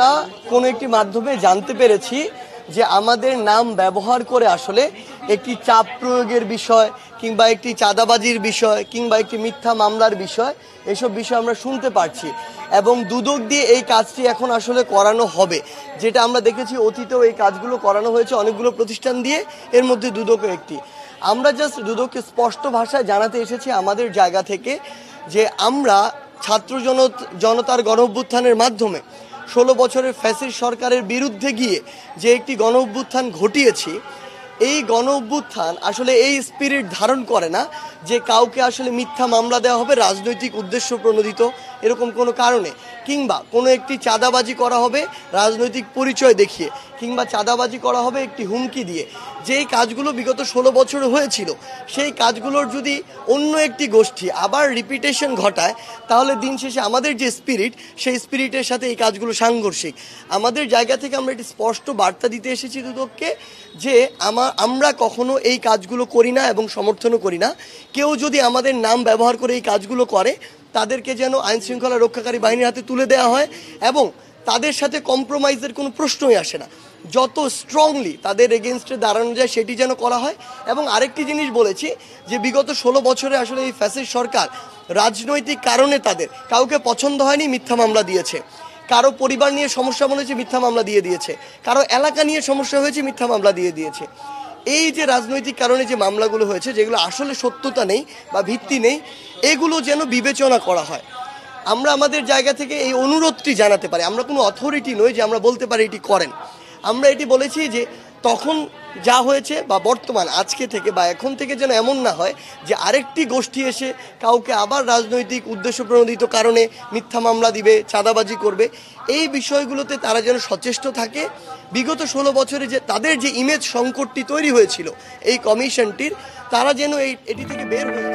আমরা কোনো একটি মাধ্যমে জানতে পেরেছি যে আমাদের নাম ব্যবহার করে আসলে একটি চাপ প্রয়োগের বিষয় কিংবা একটি চাঁদাবাজির বিষয় কিংবা একটি মিথ্যা মামলার বিষয়, এসব বিষয় আমরা শুনতে পারছি এবং দুদক দিয়ে এই কাজটি এখন আসলে করানো হবে। যেটা আমরা দেখেছি অতীতেও এই কাজগুলো করানো হয়েছে অনেকগুলো প্রতিষ্ঠান দিয়ে, এর মধ্যে দুদকও একটি। আমরা জাস্ট দুদককে স্পষ্ট ভাষায় জানাতে এসেছি আমাদের জায়গা থেকে যে আমরা ছাত্র জনতার গণ অভ্যুত্থানের মাধ্যমে 16 বছরের ফ্যাসিস্ট সরকারের বিরুদ্ধে গিয়ে যে একটি গণ অভ্যুত্থান ঘটিয়েছি, এই গণ অভ্যুত্থান আসলে এই স্পিরিট ধারণ করে না যে কাউকে আসলে মিথ্যা মামলা দেওয়া হবে রাজনৈতিক উদ্দেশ্য প্রণোদিত এরকম কোনো কারণে, কিংবা কোনো একটি চাঁদাবাজি করা হবে রাজনৈতিক পরিচয় দেখিয়ে, কিংবা চাঁদাবাজি করা হবে একটি হুমকি দিয়ে। যেই কাজগুলো বিগত 16 বছর হয়েছিল সেই কাজগুলোর যদি অন্য একটি গোষ্ঠী আবার রিপিটেশন ঘটায় তাহলে দিন শেষে আমাদের যে স্পিরিট সেই স্পিরিটের সাথে এই কাজগুলো সাংঘর্ষিক। আমাদের জায়গা থেকে আমরা একটি স্পষ্ট বার্তা দিতে এসেছি দুদককে যে আমরা কখনো এই কাজগুলো করি না এবং সমর্থনও করি না। কেউ যদি আমাদের নাম ব্যবহার করে এই কাজগুলো করে তাদেরকে যেন আইন শৃঙ্খলা রক্ষাকারী বাহিনীর হাতে তুলে দেওয়া হয় এবং তাদের সাথে কম্প্রোমাইজের কোনো প্রশ্নই আসে না। যত স্ট্রংলি তাদের এগেনস্টে দাঁড়ানো যায় সেটি যেন করা হয়। এবং আরেকটি জিনিস বলেছি যে বিগত 16 বছরে আসলে এই ফ্যাসিস্ট সরকার রাজনৈতিক কারণে তাদের কাউকে পছন্দ হয়নি, মিথ্যা মামলা দিয়েছে। কারো পরিবার নিয়ে সমস্যা হয়েছে, মিথ্যা মামলা দিয়ে দিয়েছে। কারো এলাকা নিয়ে সমস্যা হয়েছে, মিথ্যা মামলা দিয়ে দিয়েছে। এই যে রাজনৈতিক কারণে যে মামলাগুলো হয়েছে যেগুলো আসলে সত্যতা নেই বা ভিত্তি নেই, এগুলো যেন বিবেচনা করা হয়। আমরা আমাদের জায়গা থেকে এই অনুরোধটি জানাতে পারি। আমরা কোনো অথরিটি নই যে আমরা বলতে পারি এটি করেন। আমরা এটি বলেছি যে তখন যা হয়েছে বা বর্তমান আজকে থেকে বা এখন থেকে যেন এমন না হয় যে আরেকটি গোষ্ঠী এসে কাউকে আবার রাজনৈতিক উদ্দেশ্য প্রণোদিত কারণে মিথ্যা মামলা দিবে, চাঁদাবাজি করবে। এই বিষয়গুলোতে তারা যেন সচেষ্ট থাকে। বিগত 16 বছরে যে তাদের যে ইমেজ সংকটটি তৈরি হয়েছিল এই কমিশনটির, তারা যেন এটি থেকে বের হয়ে